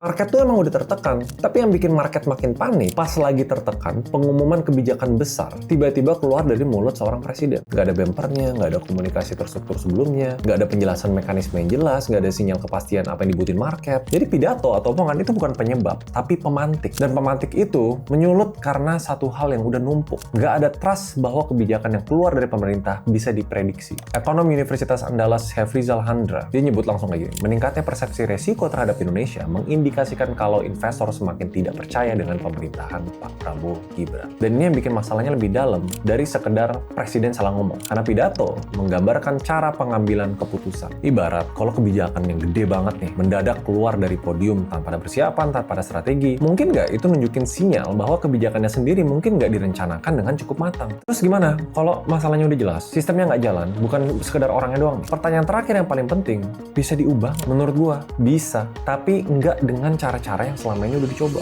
Market tuh emang udah tertekan, tapi yang bikin market makin panik, pas lagi tertekan, pengumuman kebijakan besar tiba-tiba keluar dari mulut seorang presiden. Nggak ada bempernya, nggak ada komunikasi terstruktur sebelumnya, nggak ada penjelasan mekanisme yang jelas, nggak ada sinyal kepastian apa yang dibutuhin market. Jadi pidato atau omongan itu bukan penyebab, tapi pemantik. Dan pemantik itu menyulut karena satu hal yang udah numpuk. Nggak ada trust bahwa kebijakan yang keluar dari pemerintah bisa diprediksi. Ekonom Universitas Andalas Hefrizal Handra, dia nyebut langsung kayak gini, meningkatnya persepsi resiko terhadap Indonesia mengindikasikan kalau investor semakin tidak percaya dengan pemerintahan Pak Prabowo Gibran. Dan ini yang bikin masalahnya lebih dalam dari sekedar presiden salah ngomong. Karena pidato menggambarkan cara pengambilan keputusan. Ibarat kalau kebijakan yang gede banget nih, mendadak keluar dari podium tanpa ada persiapan, tanpa ada strategi, mungkin nggak itu nunjukin sinyal bahwa kebijakannya sendiri mungkin nggak direncanakan dengan cukup matang. Terus gimana kalau masalahnya udah jelas, sistemnya nggak jalan, bukan sekedar orangnya doang. Pertanyaan terakhir yang paling penting, bisa diubah? Menurut gua, bisa. Tapi nggak dengan cara-cara yang selama ini udah dicoba.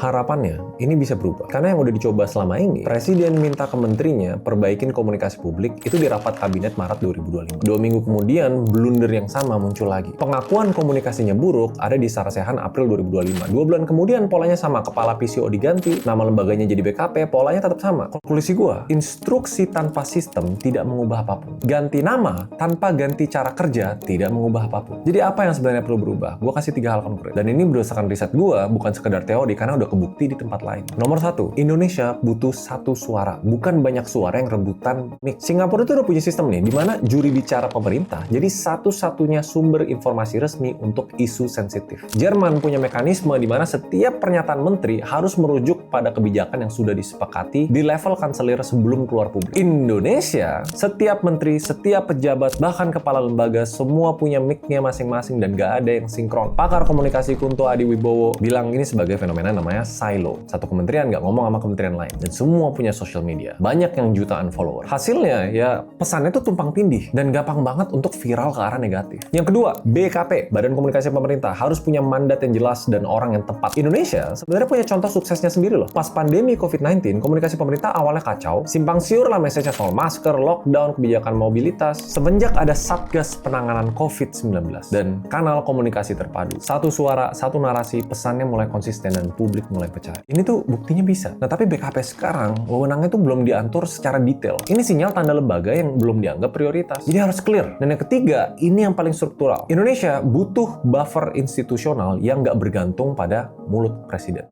Harapannya, ini bisa berubah. Karena yang udah dicoba selama ini, Presiden minta ke menterinya perbaikin komunikasi publik itu di rapat kabinet Maret 2025. 2 minggu kemudian, blunder yang sama muncul lagi. Pengakuan komunikasinya buruk ada di Sarasehan April 2025. 2 bulan kemudian polanya sama, kepala PCO diganti, nama lembaganya jadi BKP, polanya tetap sama. Konklusi gua, instruksi tanpa sistem tidak mengubah apapun. Ganti nama tanpa ganti cara kerja tidak mengubah apapun. Jadi apa yang sebenarnya perlu berubah? Gua kasih 3 hal konkret. Dan ini berdasarkan riset gua, bukan sekedar teori, karena udah kebukti di tempat lain. Nomor 1, Indonesia butuh satu suara, bukan banyak suara yang rebutan mic. Singapura itu udah punya sistem nih, di mana juri bicara pemerintah jadi satu-satunya sumber informasi resmi untuk isu sensitif. Jerman punya mekanisme di mana setiap pernyataan menteri harus merujuk pada kebijakan yang sudah disepakati di level kanselir sebelum keluar publik. Indonesia, setiap menteri, setiap pejabat, bahkan kepala lembaga, semua punya mic-nya masing-masing dan gak ada yang sinkron. Pakar komunikasi Kunto Adiwibowo bilang ini sebagai fenomena namanya silo. Satu kementerian nggak ngomong sama kementerian lain. Dan semua punya social media. Banyak yang jutaan follower. Hasilnya ya pesannya tuh tumpang tindih dan gampang banget untuk viral ke arah negatif. Yang kedua, BKP, Badan Komunikasi Pemerintah, harus punya mandat yang jelas dan orang yang tepat. Indonesia sebenarnya punya contoh suksesnya sendiri loh. Pas pandemi COVID-19, komunikasi pemerintah awalnya kacau, simpang siur lah message soal masker, lockdown, kebijakan mobilitas. Semenjak ada Satgas Penanganan COVID-19 dan kanal komunikasi terpadu. Satu suara, satu narasi, pesannya mulai konsisten dan publik mulai percaya. Ini tuh buktinya bisa. Nah, tapi BKP sekarang, wewenangnya tuh belum diatur secara detail. Ini sinyal tanda lembaga yang belum dianggap prioritas. Jadi harus clear. Dan yang ketiga, ini yang paling struktural. Indonesia butuh buffer institusional yang nggak bergantung pada mulut presiden.